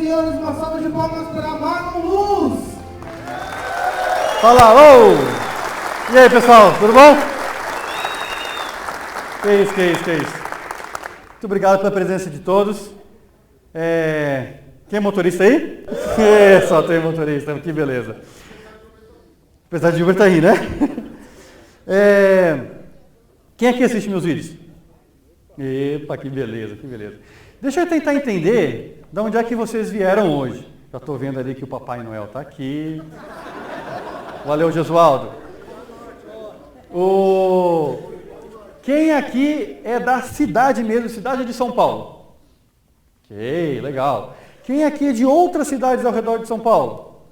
senhores, uma salva de palmas para Marlon Luz. Fala, alô! E aí, pessoal, tudo bom? Que isso. Muito obrigado pela presença de todos. Quem é motorista aí? Só tem motorista, que beleza. Apesar de Uber tá aí, né? Quem aqui assiste meus vídeos? Epa, que beleza. Deixa eu tentar entender de onde é que vocês vieram hoje. Já estou vendo ali que o Papai Noel está aqui. Valeu, Jesualdo. Quem aqui é da cidade mesmo, cidade de São Paulo? Ok, legal. Quem aqui é de outras cidades ao redor de São Paulo?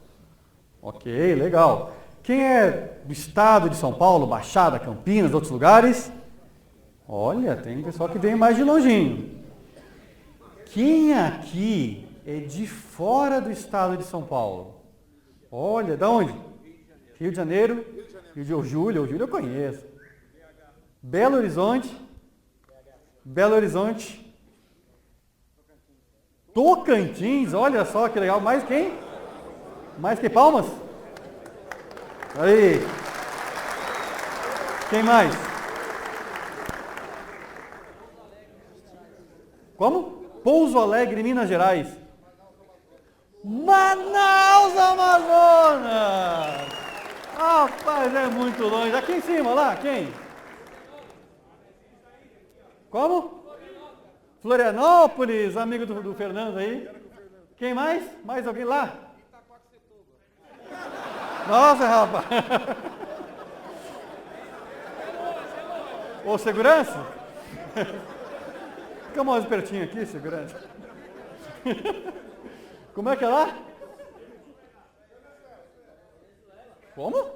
Ok, legal. Quem é do estado de São Paulo, Baixada, Campinas, outros lugares? Olha, tem pessoal que vem mais de longinho. Quem aqui é de fora do estado de São Paulo? Olha, da onde? Rio de Janeiro? O Júlio eu conheço. Belo Horizonte? Tocantins, olha só que legal. Mais quem? Mais que Palmas? Aí. Quem mais? Como? Pouso Alegre, Minas Gerais. Manaus, Amazonas! Rapaz, é muito longe. Aqui em cima, lá, quem? Como? Florianópolis, amigo do Fernando aí. Quem mais? Mais alguém lá? Nossa, rapaz. Ô, segurança? Fica mais pertinho aqui, segurança. Como é que é lá? Como?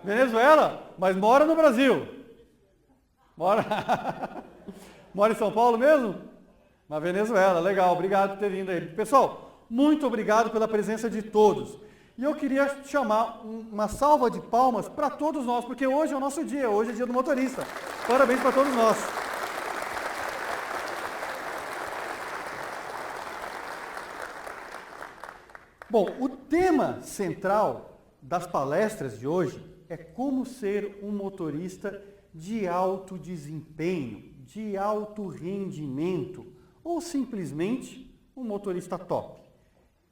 Venezuela? Mas mora no Brasil. Mora em São Paulo mesmo? Na Venezuela, legal, obrigado por ter vindo aí. Pessoal, muito obrigado pela presença de todos. E eu queria chamar uma salva de palmas para todos nós, porque hoje é o nosso dia, hoje é dia do motorista. Parabéns para todos nós. Bom, o tema central das palestras de hoje é como ser um motorista de alto desempenho, de alto rendimento, ou simplesmente um motorista top.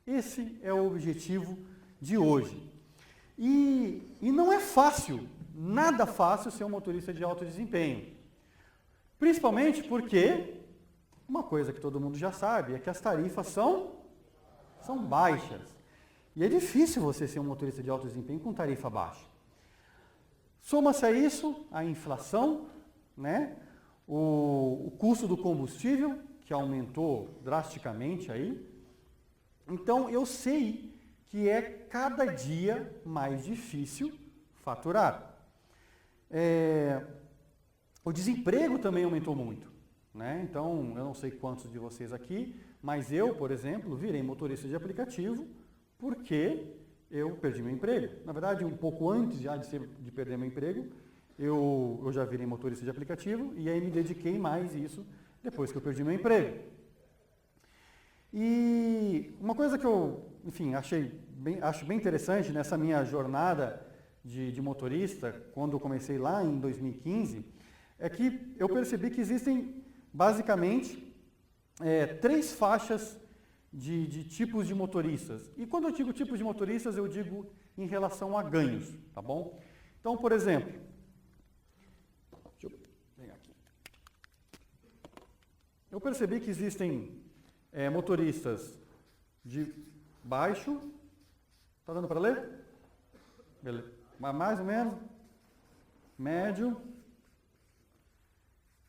Esse é o objetivo de hoje. E não é fácil, nada fácil ser um motorista de alto desempenho. Principalmente porque uma coisa que todo mundo já sabe é que as tarifas são baixas. E é difícil você ser um motorista de alto desempenho com tarifa baixa. Soma-se a isso a inflação, né? O custo do combustível, que aumentou drasticamente aí. Então, eu sei que é cada dia mais difícil faturar. O desemprego também aumentou muito, né? Então, eu não sei quantos de vocês aqui, mas eu, por exemplo, virei motorista de aplicativo porque eu perdi meu emprego. Na verdade, um pouco antes já de perder meu emprego, eu já virei motorista de aplicativo e aí me dediquei mais a isso depois que eu perdi meu emprego. E uma coisa que eu, enfim, acho bem interessante nessa minha jornada de motorista, quando eu comecei lá em 2015, é que eu percebi que existem basicamente 3 faixas de tipos de motoristas. E quando eu digo tipos de motoristas, eu digo em relação a ganhos, tá bom? Então, por exemplo, deixa eu pegar aqui. Eu percebi que existem motoristas de baixo, tá dando para ler? Beleza. Mais ou menos, médio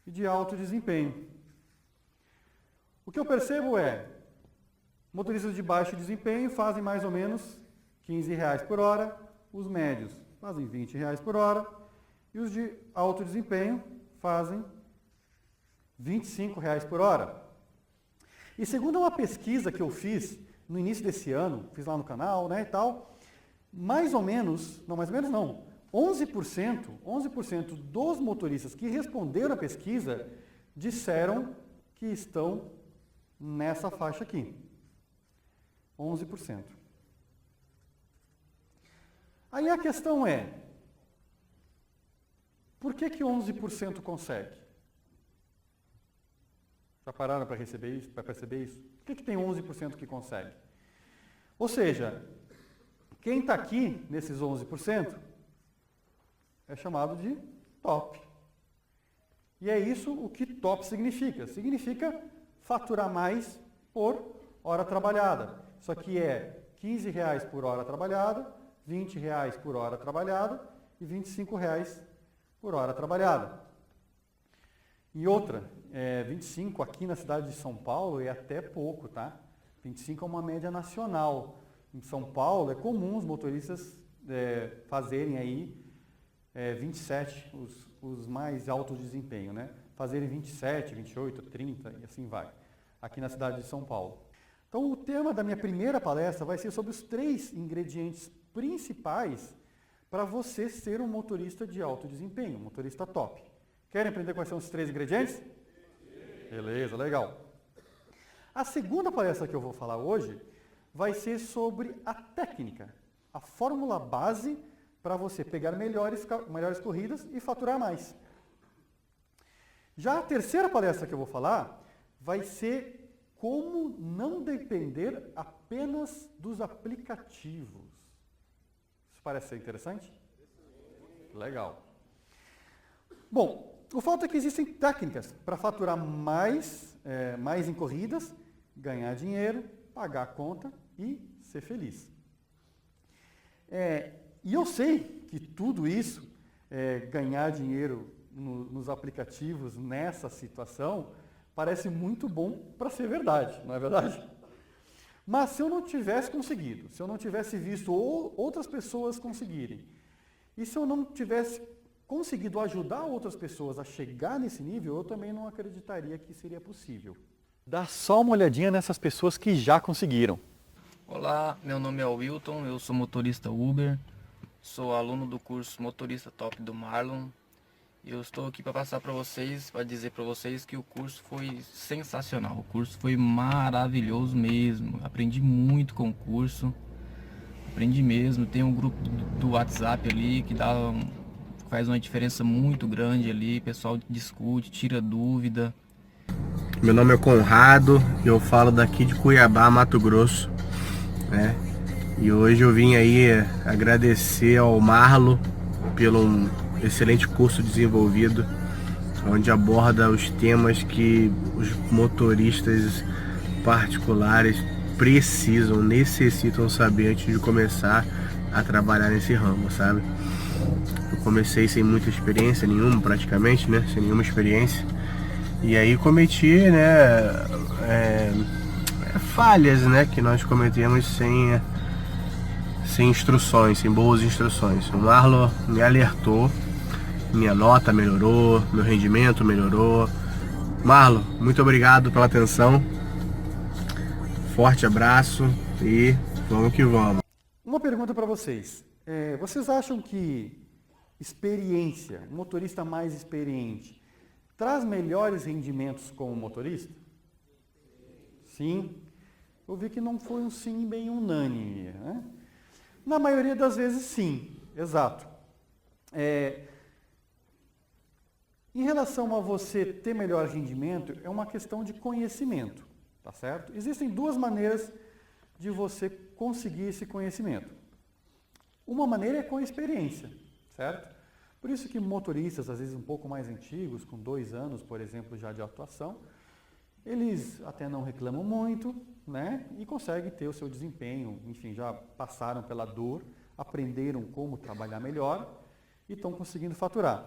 e de alto desempenho. O que eu percebo motoristas de baixo desempenho fazem mais ou menos R$15 por hora, os médios fazem R$20 por hora e os de alto desempenho fazem R$25 por hora. E segundo uma pesquisa que eu fiz no início desse ano, fiz lá no canal, né, e tal, mais ou menos não, 11% dos motoristas que responderam à pesquisa disseram que estão nessa faixa aqui, 11%. Aí a questão é, por que 11% consegue? Já pararam para perceber isso? Por que tem 11% que consegue? Ou seja, quem está aqui nesses 11% é chamado de top. E é isso o que top significa. Significa faturar mais por hora trabalhada. Isso aqui é R$15 por hora trabalhada, R$20 por hora trabalhada e R$25 por hora trabalhada. E outra, 25 aqui na cidade de São Paulo é até pouco, tá? 25 é uma média nacional. Em São Paulo é comum os motoristas fazerem aí 27, os mais altos desempenho, né? Fazerem 27, 28, 30 e assim vai, aqui na cidade de São Paulo. Então o tema da minha primeira palestra vai ser sobre os 3 ingredientes principais para você ser um motorista de alto desempenho, um motorista top. Querem aprender quais são os 3 ingredientes? Beleza, legal. A segunda palestra que eu vou falar hoje vai ser sobre a técnica, a fórmula base para você pegar melhores corridas e faturar mais. Já a terceira palestra que eu vou falar vai ser como não depender apenas dos aplicativos. Isso parece ser interessante? Legal. Bom, o fato é que existem técnicas para faturar mais em corridas, ganhar dinheiro, pagar a conta e ser feliz. E eu sei que tudo isso, ganhar dinheiro nos aplicativos nessa situação, parece muito bom para ser verdade, não é verdade? Mas se eu não tivesse conseguido, se eu não tivesse visto outras pessoas conseguirem, e se eu não tivesse conseguido ajudar outras pessoas a chegar nesse nível, eu também não acreditaria que seria possível. Dá só uma olhadinha nessas pessoas que já conseguiram. Olá, meu nome é Wilton, eu sou motorista Uber, sou aluno do curso Motorista Top do Marlon. Eu estou aqui para passar para vocês, para dizer para vocês que o curso foi sensacional, o curso foi maravilhoso mesmo, aprendi muito com o curso, aprendi mesmo, tem um grupo do WhatsApp ali que faz uma diferença muito grande ali, o pessoal discute, tira dúvida. Meu nome é Conrado, eu falo daqui de Cuiabá, Mato Grosso, né? E hoje eu vim aí agradecer ao Marlon pelo excelente curso desenvolvido, onde aborda os temas que os motoristas particulares necessitam saber antes de começar a trabalhar nesse ramo, sabe? Eu comecei sem muita experiência nenhuma, praticamente, né? Sem nenhuma experiência. E aí cometi, né, falhas, né, que nós cometemos sem instruções, sem boas instruções. O Marlon me alertou, minha nota melhorou, meu rendimento melhorou. Marlon, muito obrigado pela atenção, forte abraço e vamos que vamos. Uma pergunta para vocês. Vocês acham que experiência, um motorista mais experiente, traz melhores rendimentos como motorista? Sim. Eu vi que não foi um sim bem unânime, né? Na maioria das vezes, sim. Exato. Em relação a você ter melhor rendimento, é uma questão de conhecimento, tá certo? Existem 2 maneiras de você conseguir esse conhecimento. Uma maneira é com a experiência, certo? Por isso que motoristas, às vezes um pouco mais antigos, com 2 anos, por exemplo, já de atuação, eles até não reclamam muito, né? E conseguem ter o seu desempenho, enfim, já passaram pela dor, aprenderam como trabalhar melhor e estão conseguindo faturar.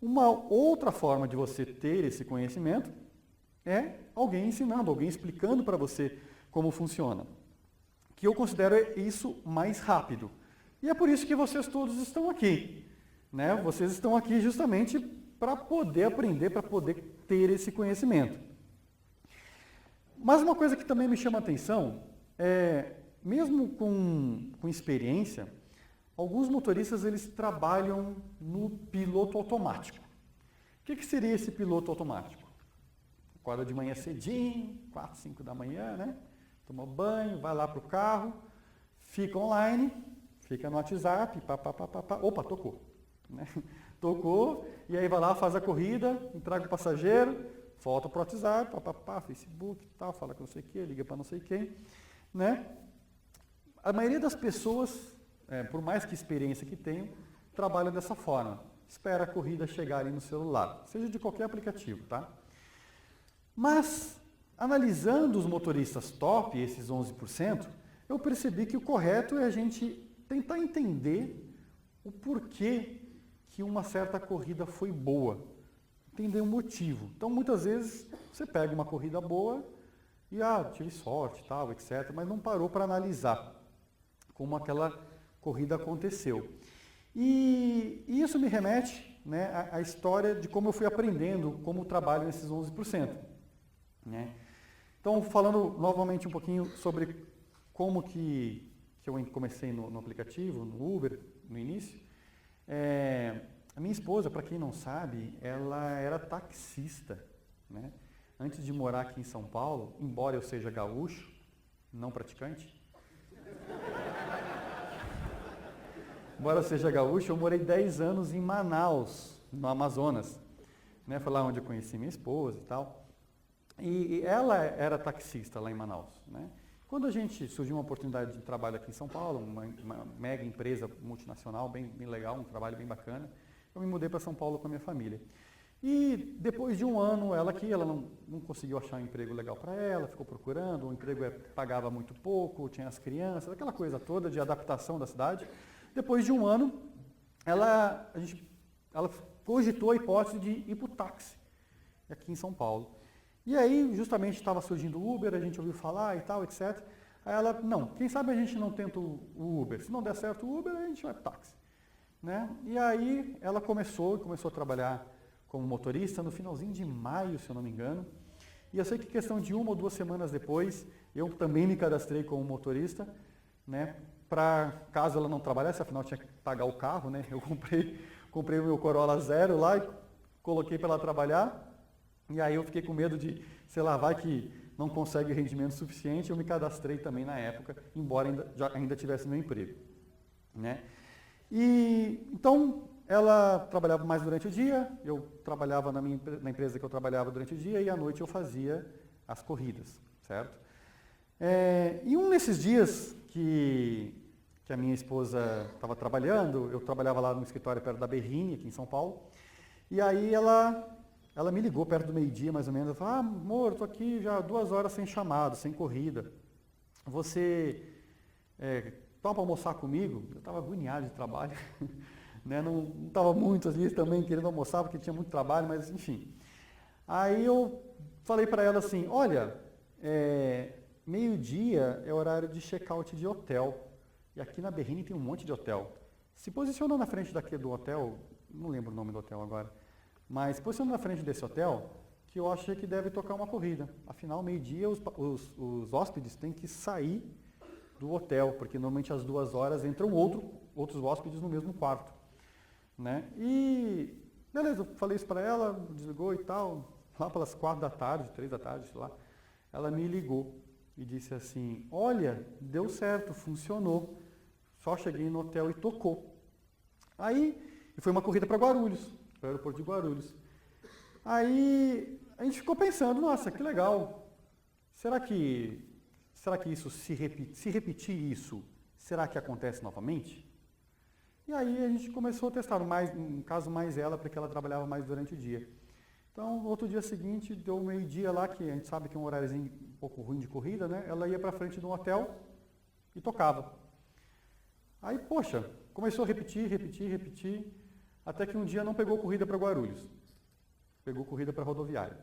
Uma outra forma de você ter esse conhecimento é alguém ensinando, alguém explicando para você como funciona. Que eu considero isso mais rápido. E é por isso que vocês todos estão aqui, né? Vocês estão aqui justamente para poder aprender, para poder ter esse conhecimento. Mas uma coisa que também me chama a atenção é, mesmo com experiência, alguns motoristas eles trabalham no piloto automático. O que seria esse piloto automático? acorda de manhã cedinho, 4, 5 da manhã, né? Toma banho, vai lá pro carro, fica online, fica no WhatsApp, opa, tocou. Né? Tocou, e aí vai lá, faz a corrida, entrega o passageiro, volta pro WhatsApp, Facebook e tal, fala com não sei o que, liga para não sei quem. Né? A maioria das pessoas, por mais que experiência que tenham, trabalham dessa forma. Espera a corrida chegar ali no celular, seja de qualquer aplicativo, tá? Mas, analisando os motoristas top, esses 11%, eu percebi que o correto é a gente tentar entender o porquê que uma certa corrida foi boa. Entender o motivo. Então, muitas vezes, você pega uma corrida boa e, tive sorte, tal, etc., mas não parou para analisar como aquela corrida aconteceu. E isso me remete, né, à história de como eu fui aprendendo como trabalho nesses 11%. Né? Então, falando novamente um pouquinho sobre como que eu comecei no aplicativo, no Uber, no início. A minha esposa, para quem não sabe, ela era taxista. Né? Antes de morar aqui em São Paulo, embora eu seja gaúcho, não praticante, embora eu seja gaúcho, eu morei 10 anos em Manaus, no Amazonas. Né? Foi lá onde eu conheci minha esposa e tal. E ela era taxista lá em Manaus. Né? Quando surgiu uma oportunidade de trabalho aqui em São Paulo, uma mega empresa multinacional, bem legal, um trabalho bem bacana, eu me mudei para São Paulo com a minha família. E depois de um ano, ela não conseguiu achar um emprego legal para ela, ficou procurando, o emprego pagava muito pouco, tinha as crianças, aquela coisa toda de adaptação da cidade. Depois de um ano, ela cogitou a hipótese de ir para o táxi, aqui em São Paulo. E aí, justamente, estava surgindo o Uber, a gente ouviu falar e tal, etc. Aí ela, não, quem sabe a gente não tenta o Uber? Se não der certo o Uber, a gente vai para o táxi. Né? E aí, ela começou a trabalhar como motorista no finalzinho de maio, se eu não me engano. E eu sei que questão de 1 ou 2 semanas depois, eu também me cadastrei como motorista, né? Para caso ela não trabalhasse, afinal tinha que pagar o carro, né? Eu comprei o meu Corolla Zero lá e coloquei para ela trabalhar. E aí eu fiquei com medo de, sei lá, vai que não consegue rendimento suficiente, eu me cadastrei também na época, embora ainda tivesse meu emprego. Né? E então ela trabalhava mais durante o dia, eu trabalhava na empresa que eu trabalhava durante o dia e à noite eu fazia as corridas, certo? E um desses dias que a minha esposa estava trabalhando, eu trabalhava lá no escritório perto da Berrini, aqui em São Paulo, e aí ela me ligou perto do meio-dia, mais ou menos, ela falou, amor, estou aqui já 2 horas sem chamado, sem corrida. Você topa almoçar comigo? Eu estava agoniado de trabalho, né? Não estava muito ali também querendo almoçar, porque tinha muito trabalho, mas enfim. Aí eu falei para ela assim, olha, meio-dia é horário de check-out de hotel, e aqui na Berrini tem um monte de hotel. Se posiciona na frente do hotel, não lembro o nome do hotel agora, mas posiciona na frente desse hotel, que eu achei que deve tocar uma corrida. Afinal, meio-dia, os hóspedes têm que sair do hotel, porque normalmente às 2 horas entram outros hóspedes no mesmo quarto. Né? E, beleza, eu falei isso para ela, desligou e tal, lá pelas 4 da tarde, 3 da tarde, sei lá, ela me ligou e disse assim, olha, deu certo, funcionou, só cheguei no hotel e tocou. Aí, foi uma corrida para Guarulhos, para o aeroporto de Guarulhos. Aí a gente ficou pensando, nossa, que legal. Será que isso se repetir isso, será que acontece novamente? E aí a gente começou a testar, no caso mais ela, porque ela trabalhava mais durante o dia. Então, outro dia seguinte, deu meio-dia lá, que a gente sabe que é um horáriozinho um pouco ruim de corrida, né? Ela ia para frente de um hotel e tocava. Aí, poxa, começou a repetir, até que um dia não pegou corrida para Guarulhos. Pegou corrida para rodoviária.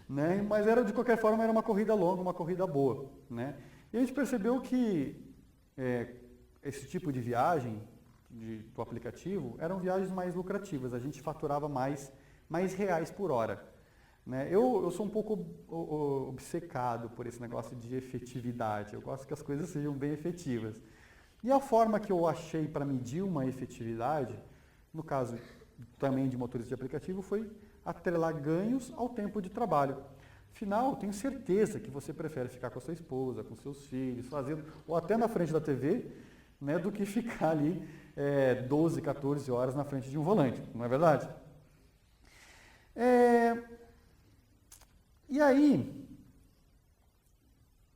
Né? Mas de qualquer forma, era uma corrida longa, uma corrida boa. Né? E a gente percebeu que esse tipo de viagem do aplicativo eram viagens mais lucrativas. A gente faturava mais reais por hora. Né? Eu sou um pouco obcecado por esse negócio de efetividade. Eu gosto que as coisas sejam bem efetivas. E a forma que eu achei para medir uma efetividade, no caso também de motorista de aplicativo, foi atrelar ganhos ao tempo de trabalho. Afinal, eu tenho certeza que você prefere ficar com a sua esposa, com seus filhos, fazendo, ou até na frente da TV, né, do que ficar ali 12, 14 horas na frente de um volante, não é verdade? E aí,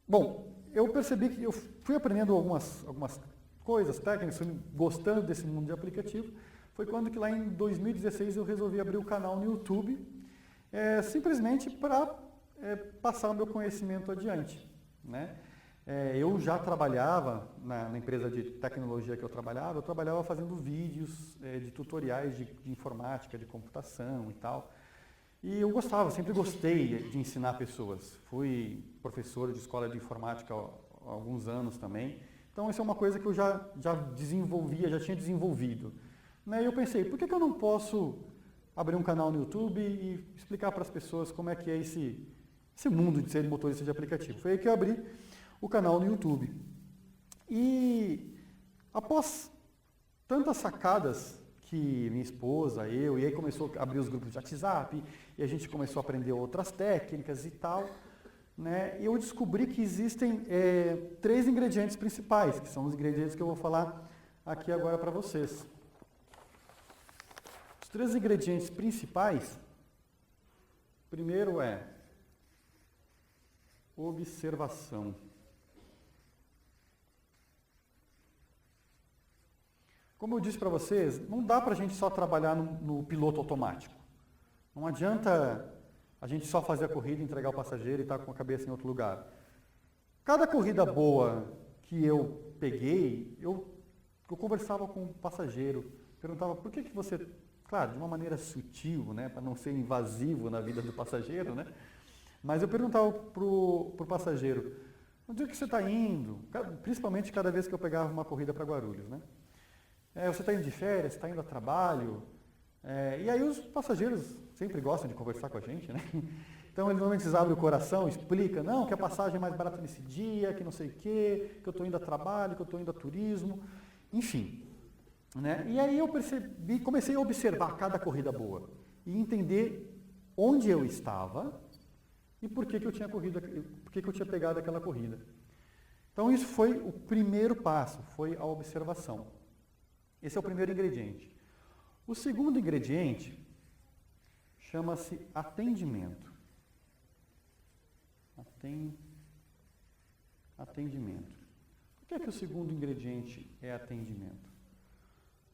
bom, eu percebi que eu fui aprendendo algumas coisas técnicas, fui gostando desse mundo de aplicativo. Foi quando que lá em 2016 eu resolvi abrir o canal no YouTube, simplesmente para passar o meu conhecimento adiante, né? Eu já trabalhava na empresa de tecnologia que eu trabalhava fazendo vídeos de tutoriais de informática, de computação e tal. E eu gostava, sempre gostei de ensinar pessoas. Fui professor de escola de informática há alguns anos também. Então, isso é uma coisa que eu já desenvolvia, já tinha desenvolvido. E eu pensei, por que eu não posso abrir um canal no YouTube e explicar para as pessoas como é que é esse mundo de ser motorista de aplicativo? Foi aí que eu abri o canal no YouTube. E após tantas sacadas que minha esposa, e aí começou a abrir os grupos de WhatsApp, e a gente começou a aprender outras técnicas e tal, né? E eu descobri que existem 3 ingredientes principais, que são os ingredientes que eu vou falar aqui agora para vocês. Os 3 ingredientes principais, primeiro é observação. Como eu disse para vocês, não dá para a gente só trabalhar no piloto automático. Não adianta a gente só fazer a corrida, entregar o passageiro e estar com a cabeça em outro lugar. Cada corrida boa que eu peguei, eu conversava com o passageiro, perguntava por que você, claro, de uma maneira sutil, né, para não ser invasivo na vida do passageiro, né, mas eu perguntava para o passageiro, onde é que você está indo? Principalmente cada vez que eu pegava uma corrida para Guarulhos, né? Você está indo de férias, está indo a trabalho? E aí os passageiros sempre gostam de conversar com a gente, né? Então eles normalmente abrem o coração, explicam, não, que a passagem é mais barata nesse dia, que não sei o quê, que eu estou indo a trabalho, que eu estou indo a turismo, enfim. Né? E aí eu comecei a observar cada corrida boa e entender onde eu estava e por que eu tinha pegado aquela corrida. Então isso foi o primeiro passo, foi a observação. Esse é o primeiro ingrediente. O segundo ingrediente chama-se atendimento. Atendimento. Por que o segundo ingrediente é atendimento?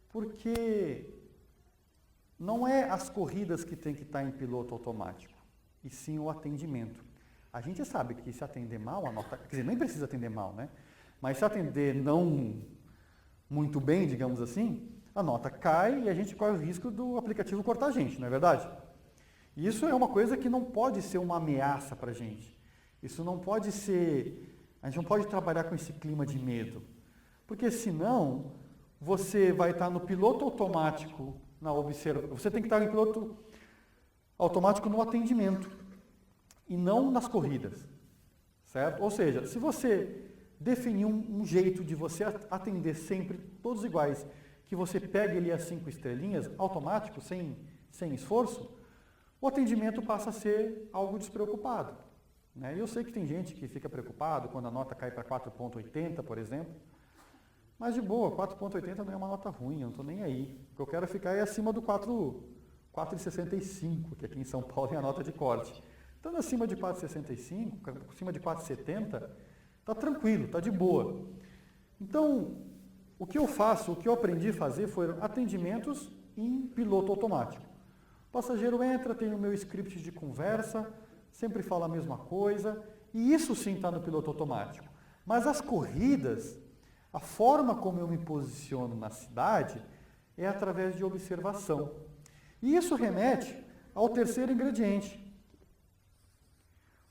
Porque não é as corridas que tem que estar em piloto automático, e sim o atendimento. A gente sabe que se atender mal, a nota... Quer dizer, nem precisa atender mal, né? Mas se atender não muito bem, digamos assim, a nota cai e a gente corre o risco do aplicativo cortar a gente, não é verdade? E isso é uma coisa que não pode ser uma ameaça para a gente. Isso não pode ser... A gente não pode trabalhar com esse clima de medo. Porque senão, você vai estar no piloto automático na observação. Você tem que estar no piloto automático no atendimento e não nas corridas. Certo? Ou seja, se você definir um jeito de você atender sempre todos iguais, que você pegue ali as 5 estrelinhas, automático, sem esforço, o atendimento passa a ser algo despreocupado. Né? E eu sei que tem gente que fica preocupado quando a nota cai para 4,80, por exemplo, mas de boa, 4,80 não é uma nota ruim, eu não estou nem aí. O que eu quero ficar é acima do 4,65, que aqui em São Paulo é a nota de corte. Estando acima de 4,65, acima de 4,70, está tranquilo, está de boa. Então, o que eu faço, o que eu aprendi a fazer foram atendimentos em piloto automático. O passageiro entra, tem o meu script de conversa, sempre fala a mesma coisa, e isso sim está no piloto automático. Mas as corridas, a forma como eu me posiciono na cidade é através de observação. E isso remete ao terceiro ingrediente.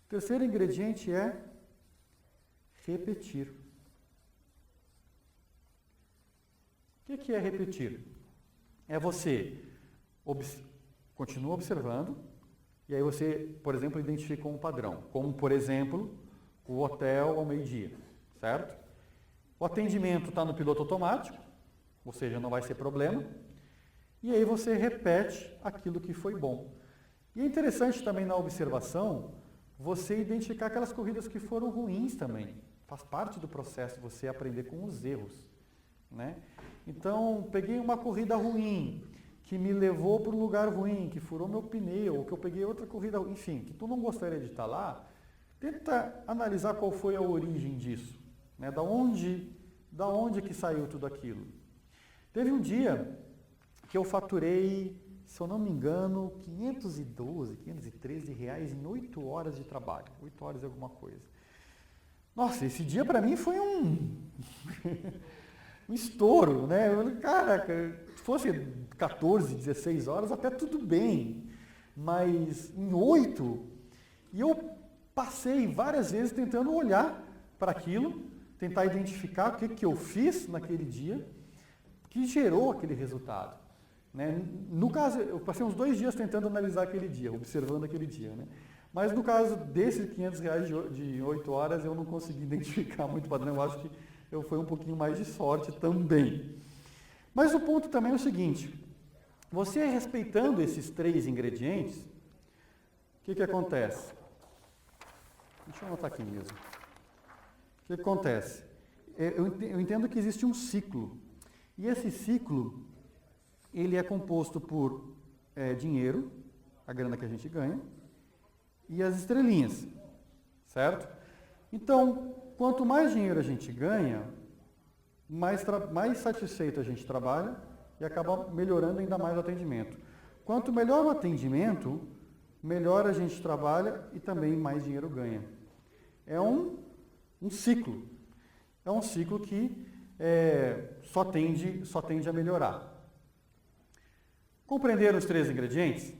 O terceiro ingrediente é repetir. O que é repetir? É você continua observando e aí você, por exemplo, identifica um padrão, como, por exemplo, o hotel ao meio-dia, certo? O atendimento está no piloto automático, ou seja, não vai ser problema, e aí você repete aquilo que foi bom. E é interessante também na observação você identificar aquelas corridas que foram ruins também. Faz parte do processo você aprender com os erros, né? Então, peguei uma corrida ruim, que me levou para um lugar ruim, que furou meu pneu, ou que eu peguei outra corrida, enfim, que tu não gostaria de estar lá, tenta analisar qual foi a origem disso, né? Da onde que saiu tudo aquilo. Teve um dia que eu faturei, se eu não me engano, 513 reais em 8 horas de trabalho, 8 horas e alguma coisa. Nossa, esse dia para mim foi um estouro, né? Eu falei, caraca, se fosse 14, 16 horas, até tudo bem, mas em 8, e eu passei várias vezes tentando olhar para aquilo, tentar identificar o que eu fiz naquele dia que gerou aquele resultado, né? No caso, eu passei uns 2 dias tentando analisar aquele dia, observando aquele dia, né? Mas no caso desses 500 reais de 8 horas, eu não consegui identificar muito padrão. Eu acho que foi um pouquinho mais de sorte também. Mas o ponto também é o seguinte, você respeitando esses 3 ingredientes, o que acontece? Deixa eu anotar aqui mesmo. O que acontece? Eu entendo que existe um ciclo. E esse ciclo, ele é composto por dinheiro, a grana que a gente ganha, e as estrelinhas, certo? Então, quanto mais dinheiro a gente ganha, mais satisfeito a gente trabalha e acaba melhorando ainda mais o atendimento. Quanto melhor o atendimento, melhor a gente trabalha e também mais dinheiro ganha. É um ciclo. É um ciclo que só tende a melhorar. Compreenderam os 3 ingredientes?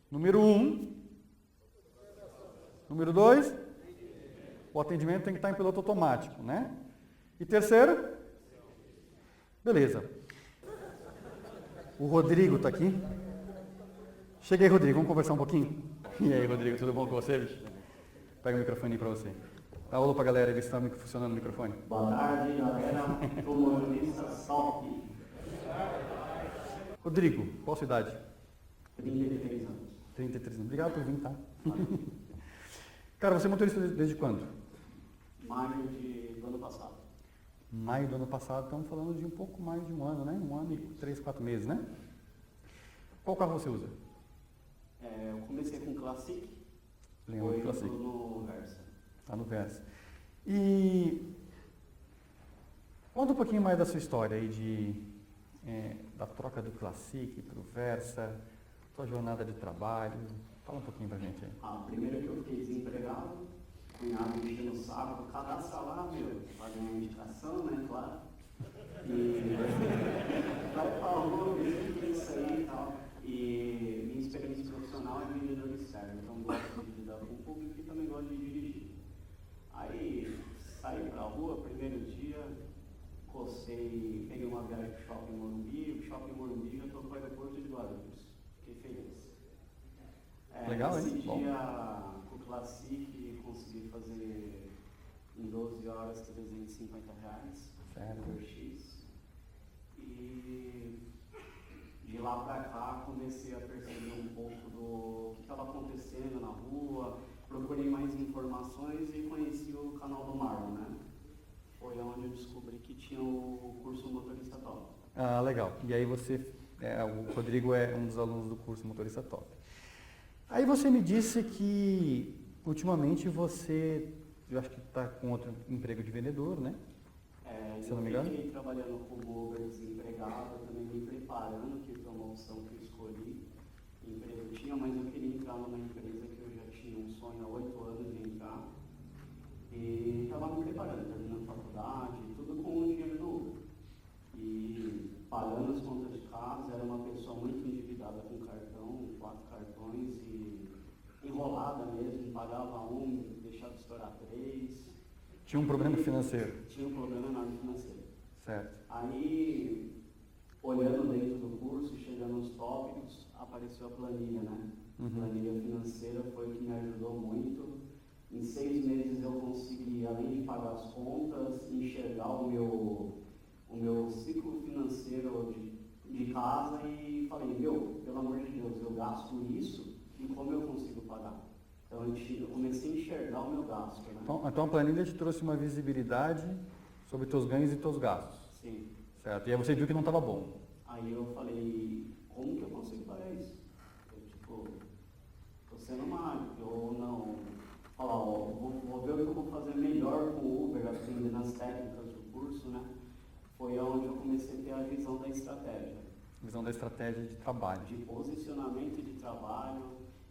Número 1. Número 2, o atendimento tem que estar em piloto automático, né? E terceiro? Beleza. O Rodrigo está aqui. Cheguei, Rodrigo, vamos conversar um pouquinho? E aí, Rodrigo, tudo bom com você, bicho? Pega o microfone aí para você. Dá alô para a galera, ver se está funcionando o microfone. Boa tarde, galera. Sou motorista Salp. Rodrigo, qual a sua idade? 33 anos. 33 anos. Obrigado por vir, tá? Cara, você é motorista desde quando? Maio do ano passado. Maio do ano passado, estamos falando de um pouco mais de um ano, né? 1 ano e 3, 4 meses, né? Qual carro você usa? Eu comecei com Classic. Lembro do Classic. No Versa. Tá no Versa. E conta um pouquinho mais da sua história aí da troca do Classic para o Versa, sua jornada de trabalho. Fala um pouquinho pra gente aí. Primeiro que eu fiquei desempregado, cunhado enchendo o saco, cadastra lá, fazer uma indicação, né, claro. E vai pra rua, ver isso aí e tal. E minha experiência profissional é vendedor externo, então gosto de lidar com o público e também gosto de dirigir. Aí saí pra rua, primeiro dia, peguei uma viagem pro Shopping Morumbi, o Shopping Morumbi já trocou o aeroporto de Guarulhos. Fiquei feliz. Legal, esse hein? dia, com o Classic, consegui fazer em 12 horas R$350 por X. E de lá pra cá comecei a perceber um pouco do que estava acontecendo na rua, procurei mais informações e conheci o canal do Marlon, né? Foi onde eu descobri que tinha o curso Motorista Top. Ah, legal. E aí o Rodrigo é um dos alunos do curso Motorista Top. Aí você me disse que ultimamente eu acho que está com outro emprego de vendedor, né? Se eu não me engano. Eu fiquei trabalhando como Uber desempregado, também me preparando, que foi uma opção que eu escolhi. Empresa eu tinha, mas eu queria entrar numa empresa que eu já tinha um sonho há 8 anos de entrar. E estava me preparando, terminando faculdade, tudo com o dinheiro do Uber. E pagando as contas de casa, era uma pessoa muito endividada com cartão, 4 cartões e enrolada mesmo, pagava um, deixava de estourar 3. Tinha um problema financeiro. Tinha um problema enorme financeiro. Certo. Aí, olhando dentro do curso, chegando nos tópicos, apareceu a planilha, né? Uhum. A planilha financeira foi o que me ajudou muito. Em 6 meses eu consegui, além de pagar as contas, enxergar o meu ciclo financeiro de casa e falei, pelo amor de Deus, eu gasto isso e de como eu consigo pagar. Então eu comecei a enxergar o meu gasto, né? Então a planilha te trouxe uma visibilidade sobre teus ganhos e teus gastos. Sim. Certo? E aí você viu que não estava bom. Aí eu falei, como que eu consigo pagar isso? Eu, tipo, tô sendo mágico, ou não, falar, ó, vou ver o que eu vou fazer melhor com o Uber, aprendendo as técnicas do curso, né? Foi onde eu comecei a ter a visão da estratégia. Visão da estratégia de trabalho. De posicionamento de trabalho,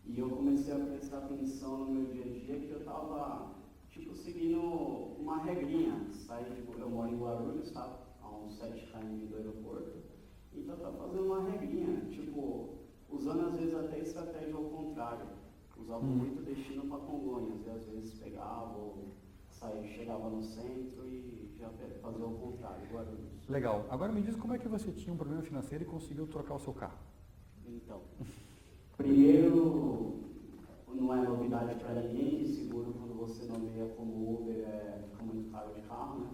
e eu comecei a prestar atenção no meu dia a dia que eu estava, tipo, seguindo uma regrinha. Eu moro em Guarulhos, tá? A uns 7 km do aeroporto. Então eu estava fazendo uma regrinha, tipo, usando às vezes até estratégia ao contrário. Usava muito destino para Congonhas, e às vezes pegava ou chegava no centro e já fazia o contrário, Guarulhos. Legal. Agora me diz como é que você tinha um problema financeiro e conseguiu trocar o seu carro. Então, primeiro, não é novidade para ninguém que seguro quando você nomeia como Uber fica muito caro de carro, né?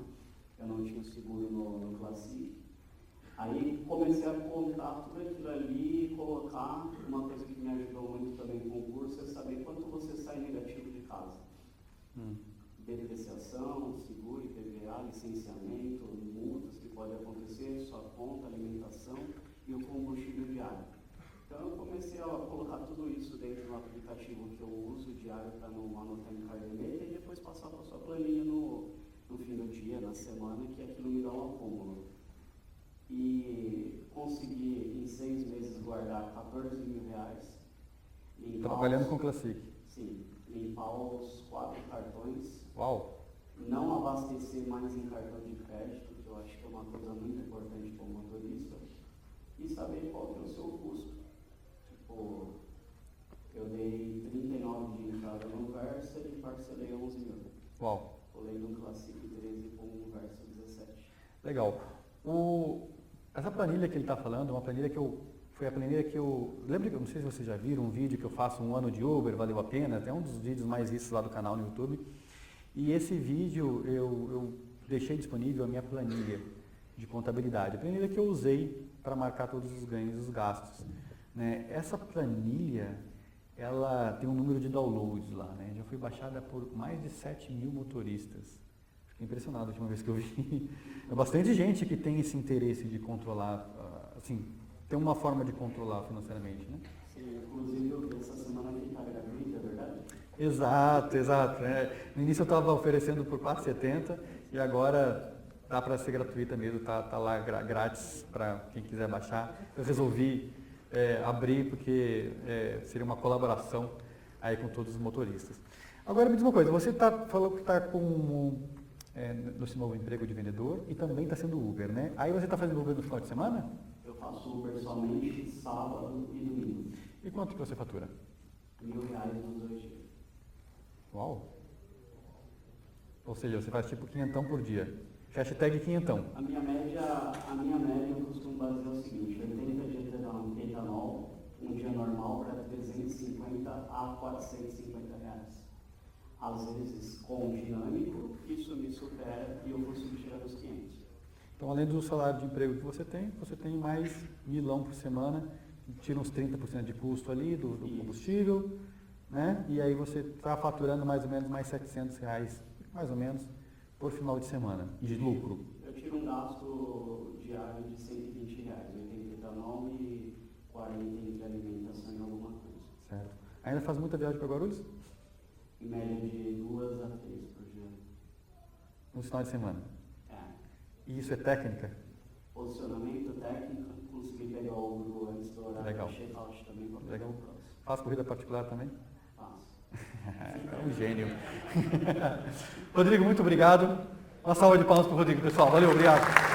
Eu não tinha seguro no Classic. Aí comecei a contar tudo aquilo ali e colocar. Uma coisa que me ajudou muito também com o curso é saber quanto você sai negativo de casa. Depreciação, seguro, IPVA, licenciamento, multas que podem acontecer, sua conta, alimentação e o combustível diário. Então eu comecei a colocar tudo isso dentro do aplicativo que eu uso diário para não anotar em caderneta e depois passar para a sua planilha no fim do dia, na semana, que aquilo me dá um acúmulo. E consegui em 6 meses guardar 14 mil reais. Trabalhando com Classic. Sim, limpar os 4 cartões. Uau! Não abastecer mais em cartão de crédito, que eu acho que é uma coisa muito importante para o motorista. E saber qual que é o seu custo. Tipo, eu dei 39 de entrada no Versa e parcelei 11 mil. Uau! Colei no Classic 13 com um Versa 17. Legal. Essa planilha que ele está falando é uma planilha foi a planilha que eu... Lembra, não sei se vocês já viram um vídeo que eu faço 1 ano de Uber, valeu a pena, é um dos vídeos mais vistos lá do canal no YouTube. E esse vídeo eu deixei disponível a minha planilha de contabilidade, a planilha que eu usei para marcar todos os ganhos e os gastos. Né? Essa planilha, ela tem um número de downloads lá, né? Já foi baixada por mais de 7 mil motoristas. Fiquei impressionado a última vez que eu vi. É bastante gente que tem esse interesse de controlar, assim, tem uma forma de controlar financeiramente, né? Sim, inclusive eu vi essa semana que está gratuita, é verdade? Exato, exato. No início eu estava oferecendo por R$ 4,70 e agora dá para ser gratuita mesmo, tá lá grátis para quem quiser baixar. Eu resolvi abrir porque seria uma colaboração aí com todos os motoristas. Agora me diz uma coisa, você falou que está no seu novo emprego de vendedor e também está sendo Uber, né? Aí você está fazendo Uber no final de semana? Eu faço Uber somente sábado e domingo. E quanto que você fatura? R$ 1.000 nos 2 dias. Uau! Ou seja, você faz tipo 500 por dia. Hashtag 500. A minha média eu costumo basear o seguinte, 80 de etanol, um dia normal para 350 a 450 reais. Às vezes com dinâmico, isso me supera e eu consigo chegar nos 500. Então, além do salário de emprego que você tem mais R$1.000 por semana, tira uns 30% de custo ali do combustível, né? E aí você está faturando mais ou menos mais R$700, mais ou menos, por final de semana, de lucro. Eu tiro um gasto diário de R$120, 80 de etanol e 40 entre alimentação e alguma coisa. Certo. Ainda faz muita viagem para Guarulhos? Em média de 2 a 3 por dia. No final de semana? É. E isso é técnica? Posicionamento, técnica, consegui pegar o Uber antes do horário. Legal. Check-out também para pegar Legal. o próximo. Faz corrida particular também? Faço. É um gênio. Rodrigo, muito obrigado. Uma salva de palmas para o Rodrigo, pessoal. Valeu, obrigado.